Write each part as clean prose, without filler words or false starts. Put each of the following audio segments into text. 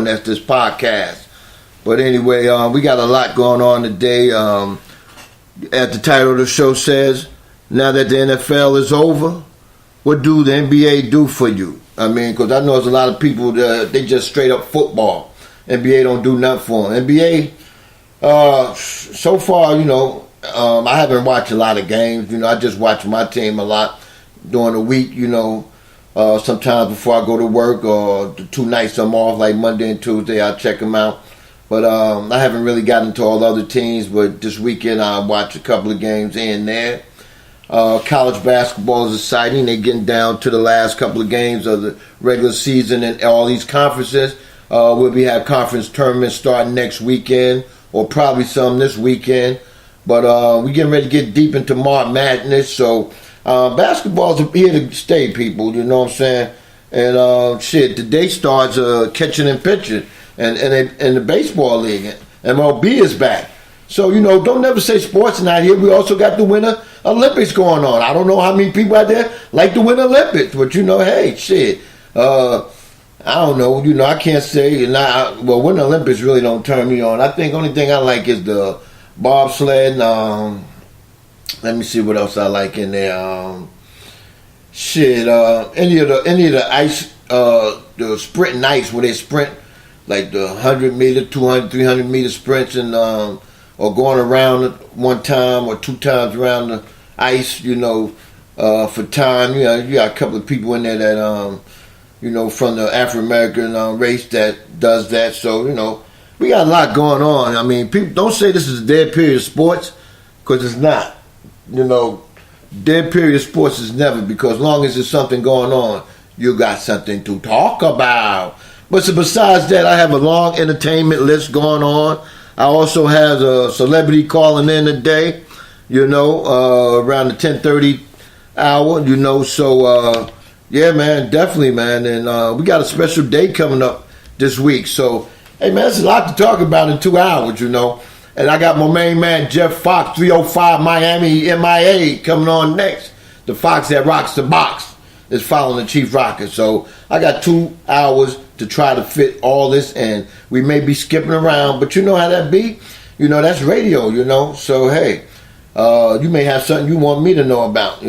That's this podcast. But anyway, we got a lot going on today. As the title of the show says, now that the NFL is over, what do the NBA do for you? I mean, because I know there's a lot of people that they just straight up football. NBA don't do nothing for them. NBA, so far, I haven't watched a lot of games. I just watch my team a lot during the week, sometimes before I go to work or the 2 nights I'm off, like Monday and Tuesday, I'll check them out. But I haven't really gotten into all the other teams, but this weekend I'll watch a couple of games in there. College basketball is exciting. They're getting down to the last couple of games of the regular season and all these conferences. We'll have conference tournaments starting next weekend or probably some this weekend. But we're getting ready to get deep into March Madness. So basketball's here to stay, people. You know what I'm saying? And today starts catching and pitching. And the baseball league, MLB is back. So, don't never say sports not here. We also got the Winter Olympics going on. I don't know how many people out there like the Winter Olympics, but hey, shit. I don't know. I can't say. Winter Olympics really don't turn me on. I think only thing I like is the bobsled. Let me see what else I like in there. Any of the ice, the sprinting ice where they sprint. Like the 100 meter, 200, 300 meter sprints, and or going around one time or 2 times around the ice, for time. You got a couple of people in there that, from the African American race that does that. So, we got a lot going on. I mean, people don't say this is a dead period of sports, because it's not. Dead period of sports is never, because as long as there's something going on, you got something to talk about. But so besides that, I have a long entertainment list going on. I also have a celebrity calling in today, around the 10:30 hour, So, yeah, man, definitely, man. And we got a special day coming up this week. So, hey, man, there's a lot to talk about in 2 hours, And I got my main man, Jeff Fox, 305 Miami MIA, coming on next. The Fox that rocks the box is following the Chief Rocker. So, I got 2 hours to try to fit all this in. We may be skipping around, but you know how that be. That's radio, So, hey, you may have something you want me to know about,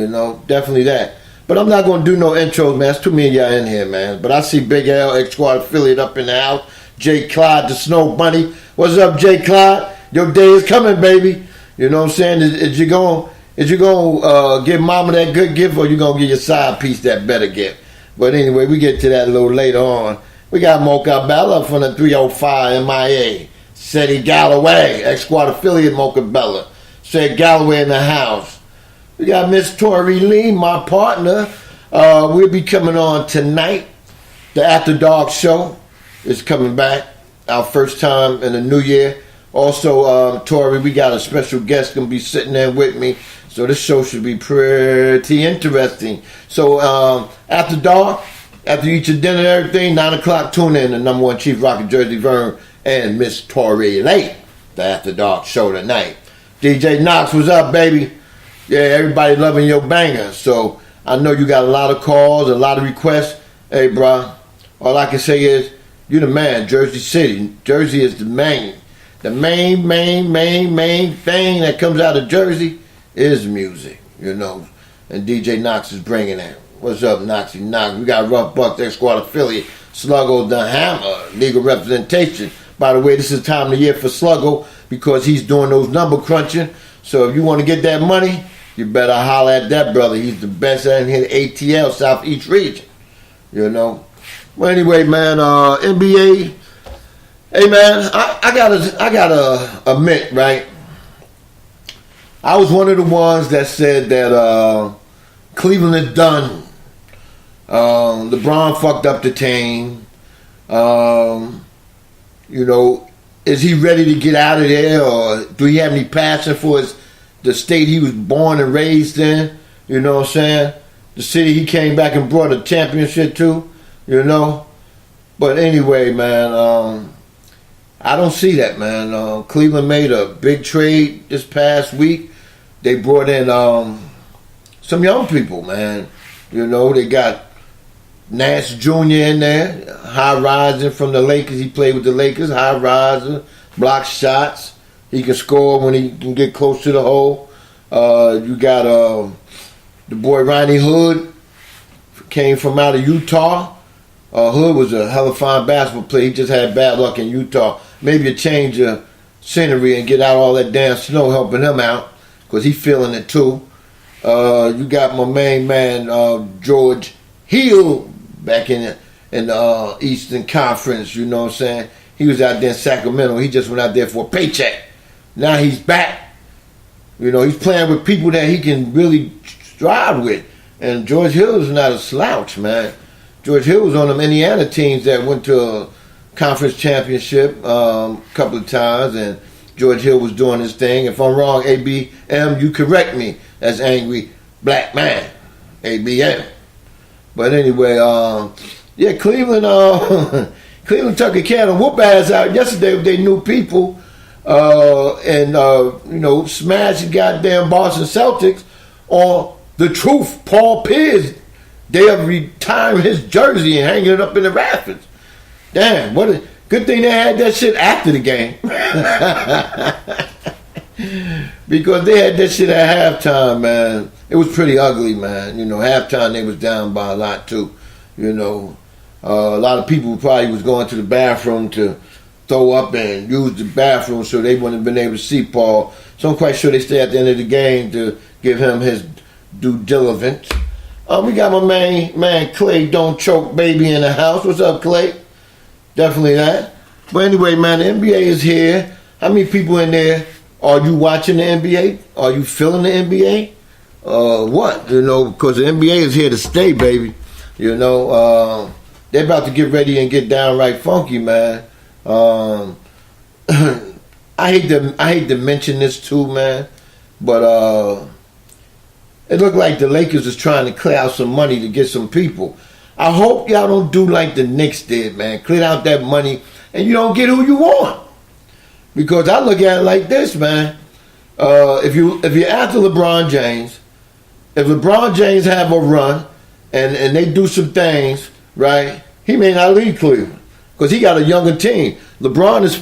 Definitely that. But I'm not going to do no intros, man. There's too many of y'all in here, man. But I see Big L, X-Squad affiliate up in the house. J. Clyde, the Snow Bunny. What's up, J. Clyde? Your day is coming, baby. You know what I'm saying? Is you going to give mama that good gift, or you going to give your side piece that better gift? But anyway, we get to that a little later on. We got Mocha Bella from the 305 MIA. Seti Galloway, X-Squad affiliate Mocha Bella. Said Galloway in the house. We got Miss Tori Lee, my partner. We'll be coming on tonight. The After Dark show is coming back. Our first time in the new year. Also, Tori, we got a special guest going to be sitting there with me. So this show should be pretty interesting. So After Dark, after you eat your dinner and everything, 9 o'clock, tune in to number 1 Chief Rocker, JERSEYVERN, and Miss Tori Lee. The After Dark show tonight. DJ Knox, what's up, baby? Yeah, everybody loving your banger. So I know you got a lot of calls, a lot of requests. Hey, bro, all I can say is, you're the man, Jersey City. Jersey is the main. The main thing that comes out of Jersey is music, And DJ Knox is bringing that. What's up, Noxy Knox? We got Rough Bucks, X-Squad affiliate, Sluggo the Hammer, legal representation. By the way, this is the time of the year for Sluggo because he's doing those number crunching. So if you want to get that money, you better holler at that brother. He's the best in here, ATL, Southeast region. Well, anyway, man, NBA. Hey, man, I gotta admit, right? I was one of the ones that said that Cleveland is done. LeBron fucked up the team. Is he ready to get out of there, or do he have any passion for the state he was born and raised in? You know what I'm saying? The city he came back and brought a championship to, But anyway, man, I don't see that, man. Cleveland made a big trade this past week. They brought in some young people, man. They got Nance Jr. in there, high rising from the Lakers. He played with the Lakers, high riser, block shots. He can score when he can get close to the hole. You got the boy Ronnie Hood, came from out of Utah. Hood was a hell of a fine basketball player. He just had bad luck in Utah. Maybe a change of scenery and get out all that damn snow helping him out, because he's feeling it too. You got my main man, George Hill, back in the Eastern Conference, you know what I'm saying? He was out there in Sacramento. He just went out there for a paycheck. Now he's back. You know, he's playing with people that he can really strive with. And George Hill is not a slouch, man. George Hill was on them Indiana teams that went to a conference championship a couple of times, and George Hill was doing his thing. If I'm wrong, ABM, you correct me. That's Angry Black Man, ABM. But anyway, yeah, Cleveland, Cleveland took a can of whoop ass out yesterday with their new people, and you know, smashed the goddamn Boston Celtics on the truth. Paul Pierce, they are retiring his jersey and hanging it up in the rafters. Damn, what a good thing they had that shit after the game. Because they had that shit at halftime, man. It was pretty ugly, man. You know, halftime they was down by a lot too. You know, a lot of people probably was going to the bathroom to throw up and use the bathroom, so they wouldn't have been able to see Paul. So I'm quite sure they stay at the end of the game to give him his due diligence. We got my man Clay Don't Choke Baby in the house. What's up, Clay? Definitely that. But anyway, man, the NBA is here. How many people in there? Are you watching the NBA? Are you feeling the NBA? What? You know, because the NBA is here to stay, baby. You know, they're about to get ready and get downright funky, man. I hate to mention this too, man, but it looked like the Lakers is trying to clear out some money to get some people. I hope y'all don't do like the Knicks did, man. Clear out that money and you don't get who you want. Because I look at it like this, man. If you're after LeBron James, if LeBron James have a run and they do some things, right, he may not leave Cleveland because he got a younger team. LeBron is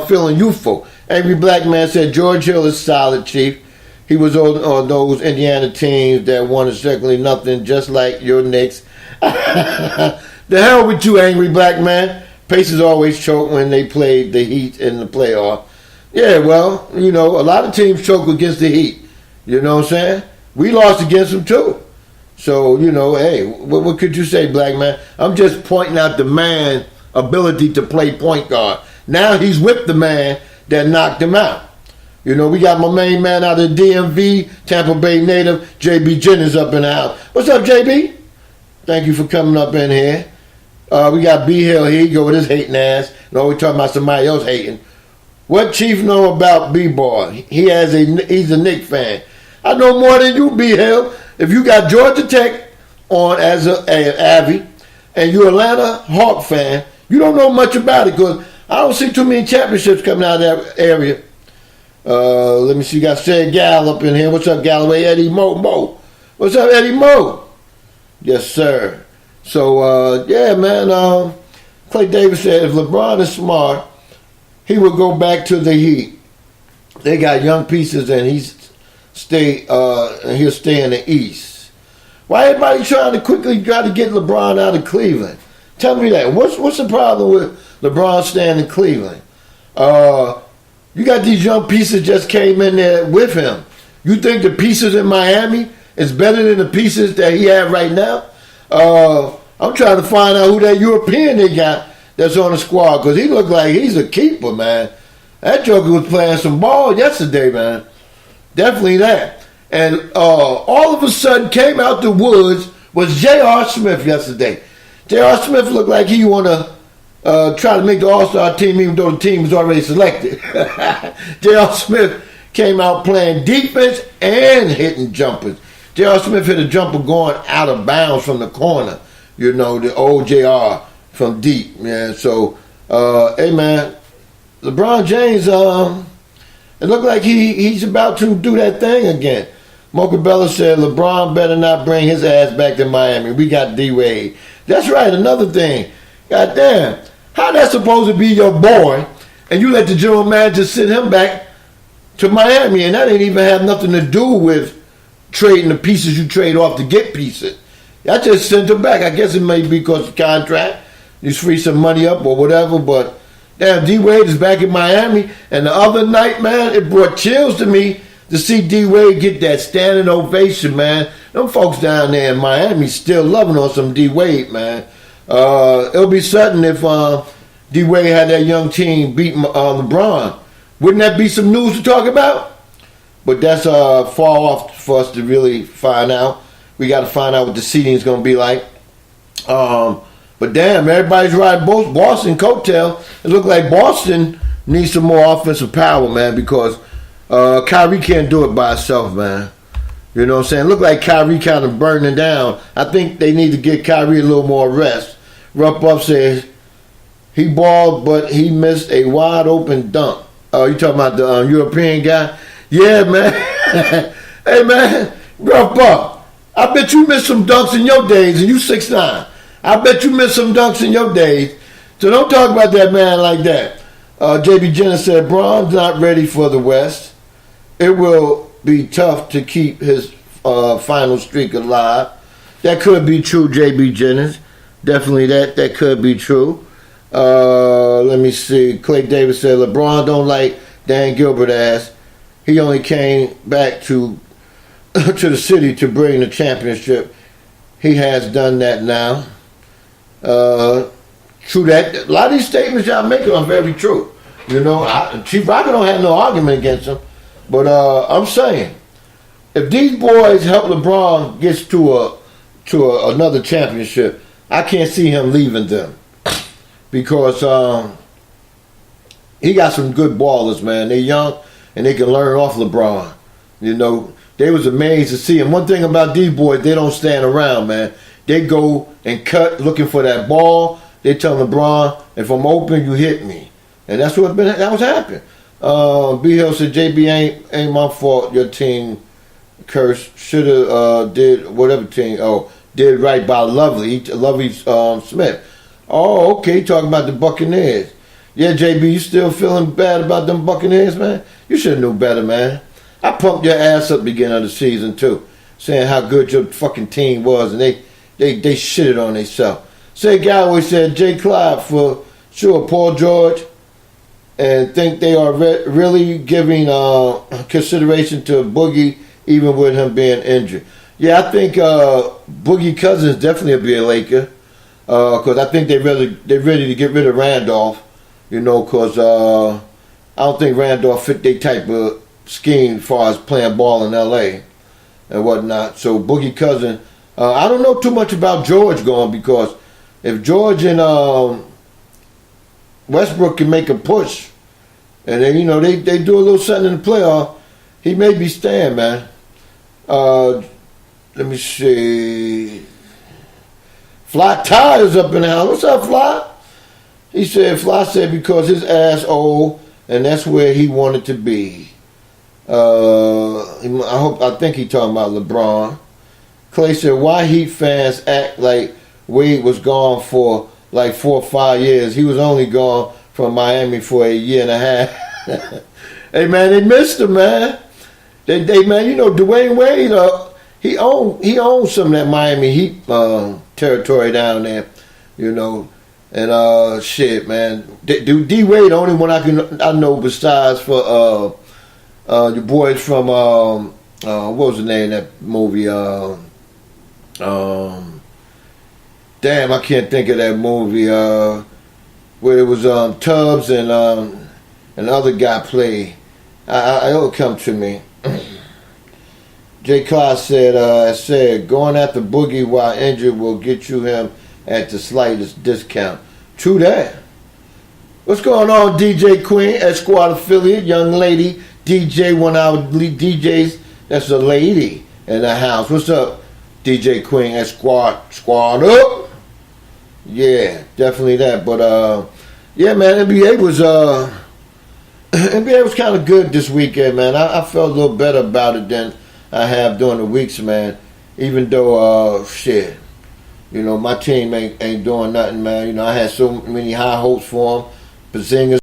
feeling youthful. Angry Black Man said George Hill is solid, Chief. He was on those Indiana teams that won essentially nothing, just like your Knicks. The hell with you, Angry Black Man. Pacers always choke when they play the Heat in the playoff. Yeah, well, you know, a lot of teams choke against the Heat. You know what I'm saying? We lost against them too. So, you know, hey, what could you say, Black Man? I'm just pointing out the man's ability to play point guard. Now he's with the man that knocked him out. You know, we got my main man out of DMV, Tampa Bay native, JB Jennings up in the house. What's up, JB? Thank you for coming up in here. We got B Hill here. He go with his hating ass. And always talking about somebody else hating. What Chief know about B-Boy? He's a Knicks fan. I know more than you, B Hill. If you got Georgia Tech on as an Avi, and you're Atlanta Hawk fan, you don't know much about it because I don't see too many championships coming out of that area. Let me see. You got Sed Gal up in here. What's up, Galloway? Eddie Mo. What's up, Eddie Mo? Yes, sir. So, yeah, man, Clay Davis said if LeBron is smart, he would go back to the Heat. They got young pieces and he'll stay in the East. Why everybody trying to quickly try to get LeBron out of Cleveland? Tell me that. What's the problem with LeBron staying in Cleveland? You got these young pieces just came in there with him. You think the pieces in Miami is better than the pieces that he had right now? I'm trying to find out who that European they got that's on the squad because he looked like he's a keeper, man. That joker was playing some ball yesterday, man. Definitely that. And all of a sudden came out the woods was J.R. Smith yesterday. J.R. Smith looked like he want to try to make the All-Star team even though the team was already selected. J.R. Smith came out playing defense and hitting jumpers. J.R. Smith hit a jumper going out of bounds from the corner. You know, the old J.R. from deep, man. So, hey, man, LeBron James, it looked like he's about to do that thing again. Mocha Bella said LeBron better not bring his ass back to Miami. We got D-Wade. That's right, another thing. God damn. How that's supposed to be your boy, and you let the general manager send him back to Miami, and that ain't even have nothing to do with trading the pieces you trade off to get pieces. I just sent him back. I guess it may be because of the contract. You free some money up or whatever, but damn, D-Wade is back in Miami, and the other night, man, it brought chills to me to see D-Wade get that standing ovation, man. Them folks down there in Miami still loving on some D-Wade, man. It'll be certain if D-Wade had that young team beat LeBron. Wouldn't that be some news to talk about? But that's far off for us to really find out. We got to find out what the seating is going to be like. But damn, everybody's riding Boston coattail. It look like Boston needs some more offensive power, man, because Kyrie can't do it by himself, man. You know what I'm saying? Look like Kyrie kind of burning down. I think they need to get Kyrie a little more rest. Rupp says he balled, but he missed a wide open dunk. Oh, you talking about the European guy? Yeah, man. Hey, man, Rupp, I bet you missed some dunks in your days, and you 6'9". I bet you missed some dunks in your days. So don't talk about that man like that. J.B. Jennings said, Bron's not ready for the West. It will be tough to keep his final streak alive. That could be true, J.B. Jennings. Definitely that could be true. Let me see. Clay Davis said, LeBron don't like Dan Gilbert ass. He only came back to the city to bring the championship. He has done that now. True that. A lot of these statements y'all making are very true. You know, Chief Rocker don't have no argument against him. But I'm saying, if these boys help LeBron get to another championship, I can't see him leaving them. Because he got some good ballers, man. They're young and they can learn off LeBron. You know, they was amazed to see him. One thing about these boys, they don't stand around, man. They go and cut looking for that ball. They tell LeBron, if I'm open, you hit me. And that's what happening. B Hill said, JB ain't my fault. Your team cursed. Should have did whatever team. Did right by Lovely Smith. Oh, okay. Talking about the Buccaneers. Yeah, JB, you still feeling bad about them Buccaneers, man? You should have knew better, man. I pumped your ass up beginning of the season too, saying how good your fucking team was, and they shitted on themselves. Say Galloway said Jay Clyde for sure, Paul George, and think they are really giving consideration to Boogie even with him being injured. Yeah, I think Boogie Cousins definitely will be a Laker because I think they're ready to get rid of Randolph. You know, because I don't think Randolph fit their type of scheme as far as playing ball in L.A. and whatnot. So Boogie Cousins, I don't know too much about George going because if George and Westbrook can make a push, and then you know they do a little something in the playoff, he may be staying, man. Let me see. Fly Ty is up in the house. What's up, Fly? He said, Fly said because his ass old, and that's where he wanted to be. I think he talking about LeBron. Clay said, why Heat fans act like Wade was gone for like 4 or 5 years? He was only gone from Miami for a year and a half. Hey, man, they missed him, man. They man, you know, Dwayne Wade, he owns some of that Miami Heat territory down there, you know. And shit, man, D Wade the only one I know besides for your boys from what was the name of that movie? Damn, I can't think of that movie. Where it was Tubbs and the other guy played. It'll come to me. Jay Clyde said going after Boogie while injured will get you him at the slightest discount. True that. What's going on, DJ Queen, Squad affiliate, young lady, DJ, one of our lead DJs. That's a lady in the house. What's up, DJ Queen, Squad up? Yeah, definitely that. But yeah, man, NBA was kind of good this weekend, man. I felt a little better about it than I have during the weeks, man. Even though, shit, You know, my team ain't doing nothing, man. You know, I had so many high hopes for them. Bazinga's